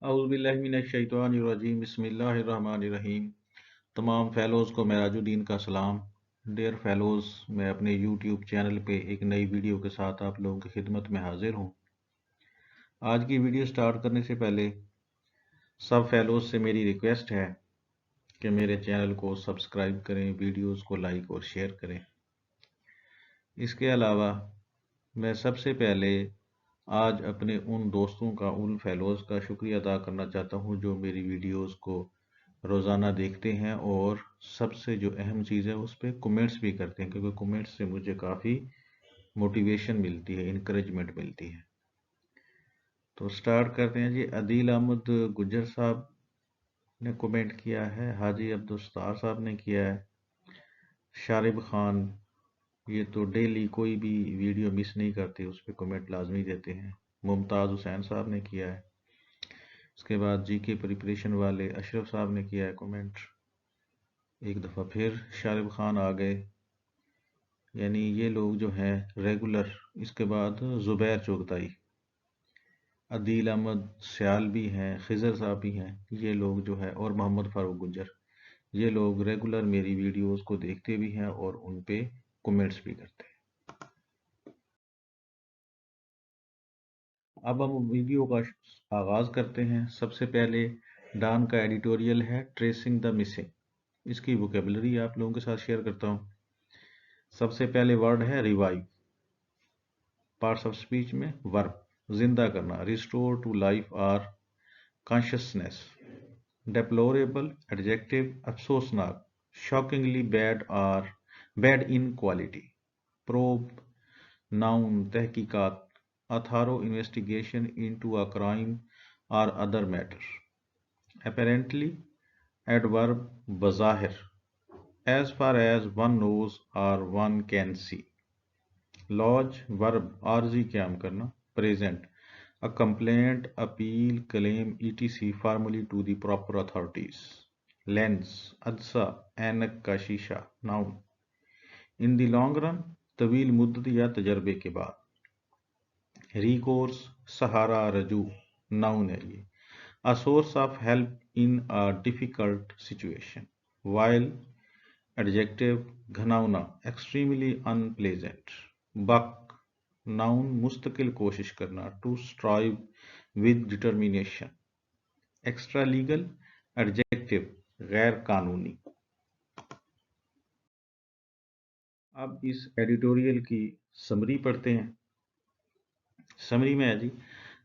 औज़ुबिल्लाहिमिनश्शैतानिर्रजीम बिस्मिल्लाहिर्रहमानिर्रहीम। तमाम फ़ेलोज़ को मेराजुद्दीन का सलाम। डियर फ़ेलोज़, मैं अपने यूट्यूब चैनल पे एक नई वीडियो के साथ आप लोगों की खिदमत में हाजिर हूँ। आज की वीडियो स्टार्ट करने से पहले सब फ़ेलोज़ से मेरी रिक्वेस्ट है कि मेरे चैनल को सब्सक्राइब करें, वीडियोज़ को लाइक और शेयर करें। इसके अलावा मैं सबसे पहले आज अपने उन दोस्तों का, उन फ़ेलोज़ का शुक्रिया अदा करना चाहता हूँ जो मेरी वीडियोज़ को रोज़ाना देखते हैं और सबसे जो अहम चीज़ है उस पर कमेंट्स भी करते हैं, क्योंकि कमेंट्स से मुझे काफ़ी मोटिवेशन मिलती है, इनकरेजमेंट मिलती है। तो स्टार्ट करते हैं जी। अदील अहमद गुज्जर साहब ने कमेंट किया है, हाजी अब्दुस्तार साहब ने किया है, शारिब खान ये तो डेली कोई भी वीडियो मिस नहीं करते, उस पर कमेंट लाजमी देते हैं। मुमताज़ हुसैन साहब ने किया है। उसके बाद जीके प्रिपरेशन वाले अशरफ साहब ने किया है कमेंट। एक दफ़ा फिर शारिब खान आ गए, यानी ये लोग जो हैं रेगुलर। इसके बाद ज़ुबैर चुगताई, अदील अहमद सयाल भी हैं, खिज़र साहब भी हैं, ये लोग जो है, और मोहम्मद फ़ारूक गुज्जर, ये लोग रेगुलर मेरी वीडियोस को देखते भी हैं और उन पे कमेंट्स भी करते हैं। अब हम वीडियो का आगाज़ करते हैं। सबसे पहले डॉन का एडिटोरियल है ट्रेसिंग द मिसिंग। इसकी वोकेबलरी आप लोगों के साथ शेयर करता हूँ। सबसे पहले वर्ड है रिवाइव, पार्ट्स ऑफ स्पीच में वर्ब, जिंदा करना, restore to life or consciousness. Deplorable adjective, अफसोसनाक, shockingly bad or bad in quality. Probe noun, तहकीकात, a thorough investigation into a crime or other matter. Apparently, adverb bazahir, as far as one knows or one can see. Lodge, verb आर्जी क़याम करना, present, a complaint, appeal, claim, etc. formally to the proper authorities. Lens, अदसा, ऐनक का शीशा, noun. In the long run, तवील मुद्दत या तजर्बे के बाद। Recourse, सहारा, रजू, noun है ये। A source of help in a difficult situation. Vile, adjective, घनाउना, एक्सट्रीमली अनप्लेजेंट। बक, नाउन, मुस्तकिल कोशिश करना, to strive with determination. Extralegal, adjective, गैर कानूनी। अब इस एडिटोरियल की समरी पढ़ते हैं। समरी में है जी,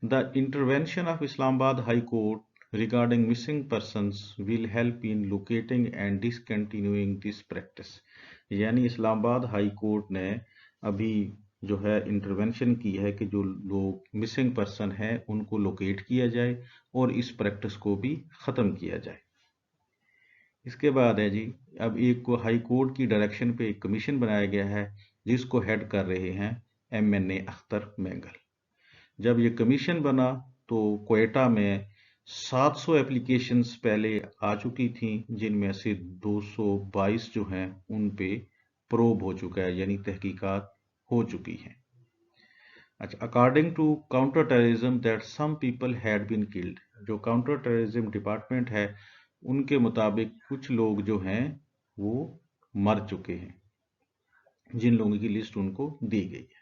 the intervention of Islamabad high court regarding missing persons will help in locating and discontinuing this practice. यानी इस्लामाबाद हाई कोर्ट ने अभी जो है इंटरवेंशन की है कि जो लोग मिसिंग पर्सन हैं उनको लोकेट किया जाए और इस प्रैक्टिस को भी ख़त्म किया जाए। इसके बाद है जी, अब एक को हाई कोर्ट की डायरेक्शन पे एक कमीशन बनाया गया है जिसको हेड कर रहे हैं MNA अख्तर मैंगल। जब ये कमीशन बना तो क्वेटा में 700 एप्लीकेशंस पहले आ चुकी थी, जिनमें से 222 जो हैं उन पे प्रोब हो चुका है, यानी तहकीकात हो चुकी हैं। अच्छा, according to counter terrorism that some people had been killed. जो काउंटर टेररिज्म डिपार्टमेंट है उनके मुताबिक कुछ लोग जो हैं वो मर चुके हैं, जिन लोगों की लिस्ट उनको दी गई है।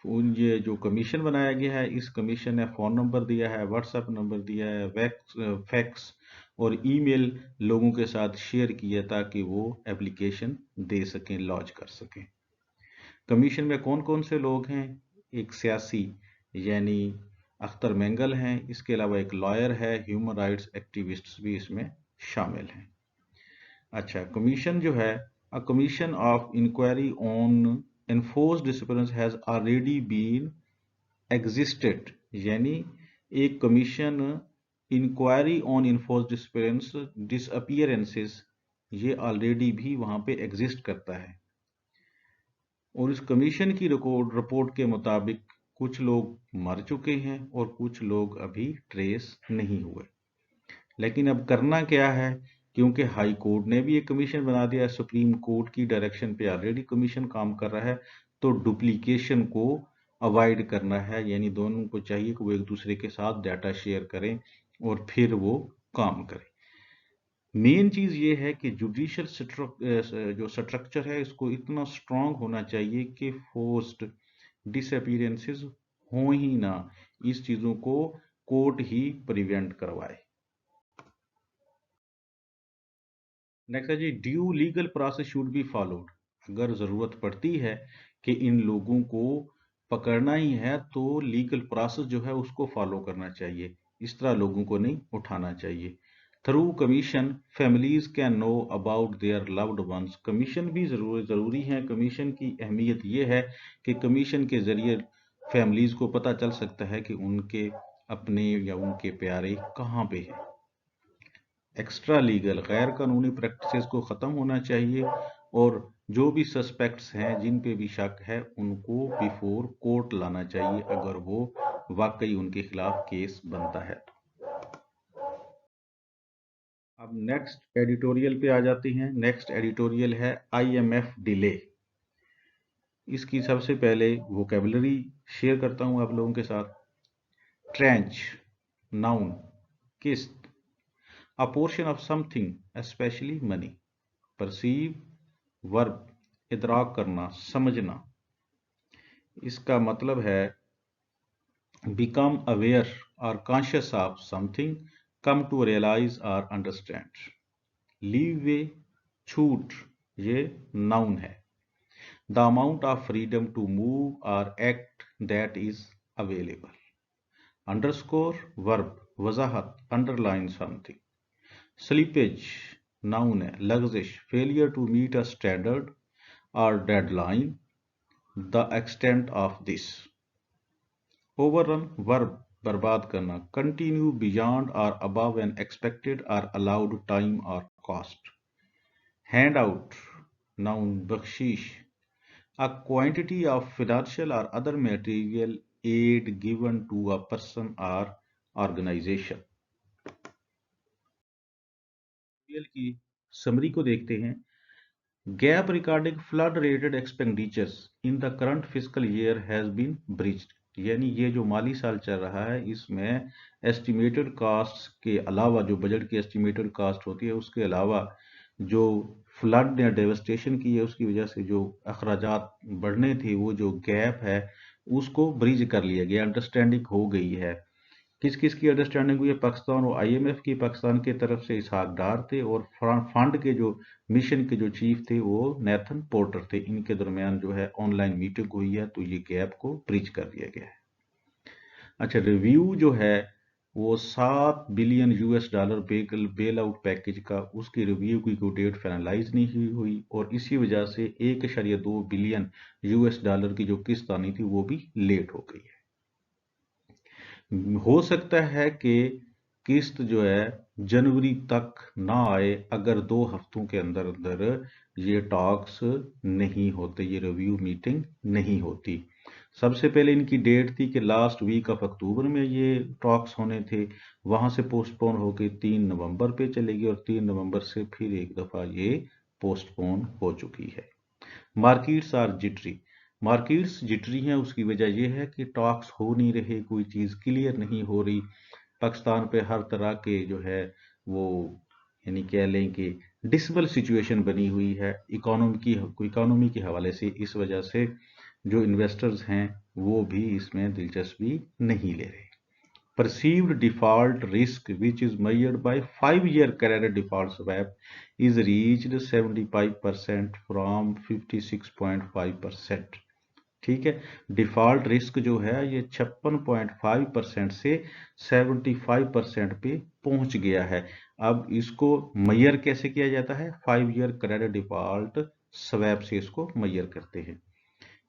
ये जो कमीशन बनाया गया है, इस कमीशन ने फ़ोन नंबर दिया है, व्हाट्सएप नंबर दिया है, फैक्स और ईमेल लोगों के साथ शेयर किया ताकि वो एप्लीकेशन दे सकें, लॉन्च कर सकें। कमीशन में कौन कौन से लोग हैं? एक सियासी यानी अख्तर मैंगल हैं, इसके अलावा एक लॉयर है, ह्यूमन राइट्स एक्टिविस्ट्स भी इसमें शामिल हैं। अच्छा, कमीशन जो है, a commission of inquiry on enforced disappearance has already been existed, यानी एक commission inquiry on enforced disappearances ये ऑलरेडी भी वहां पे एग्जिस्ट करता है। और इस कमीशन की रिपोर्ट के मुताबिक कुछ लोग मर चुके हैं और कुछ लोग अभी ट्रेस नहीं हुए। लेकिन अब करना क्या है, क्योंकि हाई कोर्ट ने भी एक कमीशन बना दिया, सुप्रीम कोर्ट की डायरेक्शन पे ऑलरेडी कमीशन काम कर रहा है, तो डुप्लीकेशन को अवॉइड करना है। यानी दोनों को चाहिए कि वो एक दूसरे के साथ डाटा शेयर करें और फिर वो काम करे। मेन चीज ये है कि जुडिशियल जो स्ट्रक्चर है इसको इतना स्ट्रांग होना चाहिए कि फोर्स्ड डिसअपीयरेंसेस हो ही ना, इस चीजों को कोर्ट ही प्रिवेंट करवाए। नेक्स्ट है जी, due legal process should be followed. अगर जरूरत पड़ती है कि इन लोगों को पकड़ना ही है तो लीगल प्रोसेस जो है उसको फॉलो करना चाहिए, इस तरह लोगों को नहीं उठाना चाहिए। Through commission families can know about their loved ones. Commission भी जरूरी है। कमीशन की अहमियत यह है कि कमीशन के जरिए फैमिलीज को पता चल सकता है कि उनके अपने या उनके प्यारे कहाँ पे हैं। एक्स्ट्रा लीगल गैर कानूनी प्रैक्टिसेस को ख़त्म होना चाहिए और जो भी सस्पेक्ट्स हैं जिन पे भी शक है उनको बिफोर कोर्ट लाना चाहिए अगर वो वाकई उनके खिलाफ केस बनता है। अब नेक्स्ट एडिटोरियल पे आ जाते हैं। नेक्स्ट एडिटोरियल है आईएमएफ डिले। इसकी सबसे पहले वोकेबलरी शेयर करता हूं आप लोगों के साथ। ट्रेंच नाउन, किस्त, a portion of something especially money। Perceive verb, इदराक करना, समझना। इसका मतलब है become aware or conscious of something, come to realize or understand। Leeway, छूट, ये नाउन है। the amount of freedom to move or act that is available। Underscore verb, वजाहत, अंडरलाइन समथिंग। स्लीपेज नाउन है। लग्जिश, failure to meet a standard or deadline, the extent of this. Overrun verb, बर्बाद करना। Continue beyond or above an expected or allowed time or cost. Handout noun, बख्शीश, a quantity of financial or other material aid given to a person or organization. की summary को देखते हैं। Gap regarding flood related expenditures in the current physical year has been breached. यानी ये जो माली साल चल रहा है इसमें एस्टिमेटेड कास्ट के अलावा, जो बजट की एस्टिमेटेड कास्ट होती है उसके अलावा जो फ्लड या डेवस्टेशन की है उसकी वजह से जो अखराजात बढ़ने थे वो जो गैप है उसको ब्रिज कर लिया गया, अंडरस्टैंडिंग हो गई है। किस किस की अंडरस्टैंडिंग हुई है? पाकिस्तान और आईएमएफ की। पाकिस्तान की तरफ से इसहाक डार थे और फंड के जो मिशन के जो चीफ थे वो नेथन पोर्टर थे। इनके दरमियान जो है ऑनलाइन मीटिंग हुई है तो ये गैप को ब्रिज कर दिया गया है। अच्छा, रिव्यू जो है वो 7 billion US dollar bail out package का, उसकी रिव्यू की कोई डेट फाइनलाइज नहीं हुई और इसी वजह से 1.2 बिलियन यूएस डॉलर की जो किस्त आनी थी वो भी लेट हो गई है। हो सकता है कि किस्त जो है जनवरी तक ना आए अगर 2 हफ्तों के अंदर अंदर ये टॉक्स नहीं होते, ये रिव्यू मीटिंग नहीं होती। सबसे पहले इनकी डेट थी कि लास्ट वीक ऑफ अक्टूबर में ये टॉक्स होने थे, वहां से पोस्टपोन होकर 3 नवंबर पे चलेगी और 3 नवंबर से फिर एक दफा ये पोस्टपोन हो चुकी है। Markets are jittery. Markets jittery हैं, उसकी वजह यह है कि टॉक्स हो नहीं रहे, कोई चीज़ क्लियर नहीं हो रही। पाकिस्तान पे हर तरह के जो है वो, यानी कह लें कि डिसबल सिचुएशन बनी हुई है इकोनॉमी के हवाले से। इस वजह से जो इन्वेस्टर्स हैं वो भी इसमें दिलचस्पी नहीं ले रहे। Perceived default risk, which is measured by 5-year credit default swap, is reached 75% from 56.5%। ठीक है, डिफॉल्ट रिस्क जो है ये 56.5% से 75% पे पहुंच गया है। अब इसको मैयर कैसे किया जाता है? 5-year क्रेडिट डिफॉल्ट स्वैप से इसको मैयर करते हैं।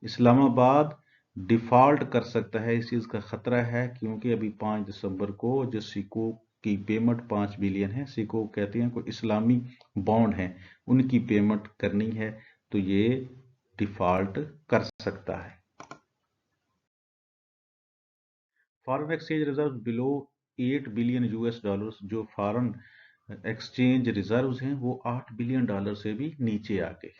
इस्लामाबाद डिफॉल्ट कर सकता है, इस चीज़ का खतरा है क्योंकि अभी 5 दिसंबर को जो सिको की पेमेंट 5 बिलियन है, सिको कहते हैं कोई इस्लामी बॉन्ड है, उनकी पेमेंट करनी है तो ये डिफॉल्ट कर सकता है। Foreign exchange reserve below 8 billion US dollars. जो फॉरेन एक्सचेंज रिजर्व्स हैं वो 8 बिलियन डॉलर से भी नीचे आ गए।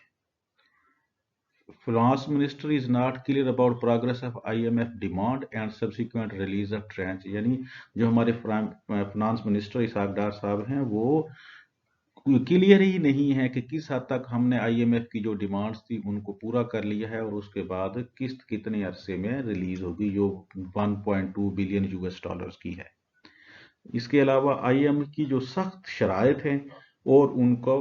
finance minister is not clear about progress of IMF demand and subsequent release of tranche। यानी जो हमारे फाइनेंस मिनिस्टर इसहाक डार साहब हैं वो क्लियर ही नहीं है कि किस हद तक हमने IMF की जो डिमांड्स थी उनको पूरा कर लिया है और उसके बाद किस्त कितने अरसे में रिलीज होगी जो 1.2 बिलियन US डॉलर्स की है। इसके अलावा IMF की जो सख्त शराइत हैं और उनको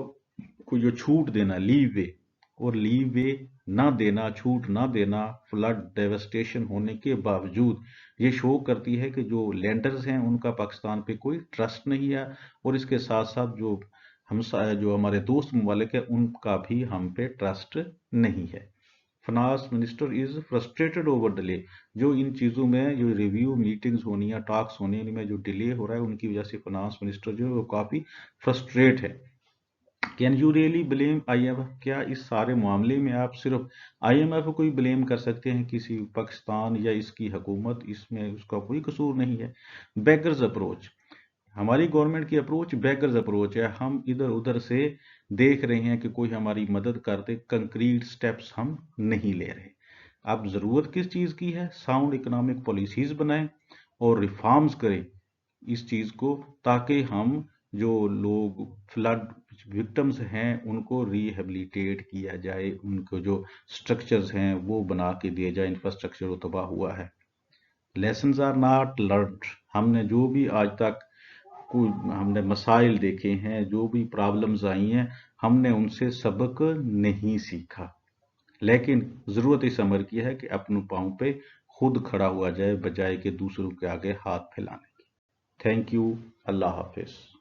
को जो छूट देना लीव वे और लीव वे ना देना, छूट ना देना फ्लड डेवस्टेशन होने के बावजूद ये शो करती है कि जो लैंडर्स हैं उनका पाकिस्तान पे कोई ट्रस्ट नहीं है और इसके साथ साथ जो हमारे दोस्त ममालिक है उनका भी हम पे ट्रस्ट नहीं है। Finance minister is frustrated over delay. जो इन चीज़ों में जो रिव्यू मीटिंग्स होनी है, टॉक्स होने इनमें जो डिले हो रहा है उनकी वजह से फाइनेंस मिनिस्टर जो है वो काफ़ी फ्रस्ट्रेट है। Can you really blame IMF? क्या इस सारे मामले में आप सिर्फ IMF को ही ब्लेम कर सकते हैं? किसी पाकिस्तान या इसकी हुकूमत इसमें उसका कोई कसूर नहीं है। बेगर्स अप्रोच, हमारी गवर्नमेंट की अप्रोच बेगर्स अप्रोच है। हम इधर उधर से देख रहे हैं कि कोई हमारी मदद कर दे, कंक्रीट स्टेप्स हम नहीं ले रहे। अब ज़रूरत किस चीज़ की है? साउंड इकोनॉमिक पॉलिसीज बनाएं और रिफॉर्म्स करें इस चीज़ को, ताकि हम जो लोग फ्लड विक्टिम्स हैं उनको रिहेबिलिटेट किया जाए, उनको जो स्ट्रक्चर्स हैं वो बना के दिए जाए, इंफ्रास्ट्रक्चर वो तबाह हुआ है। लेसन्स आर नॉट लर्न्ड, हमने जो भी आज तक हमने मसाइल देखे हैं, जो भी प्रॉब्लम्स आई हैं, हमने उनसे सबक नहीं सीखा। लेकिन ज़रूरत इस अमर की है कि अपने पाँव पे खुद खड़ा हुआ जाए बजाय कि दूसरों के आगे हाथ फैलाने की। Thank you. अल्लाह हाफिज़।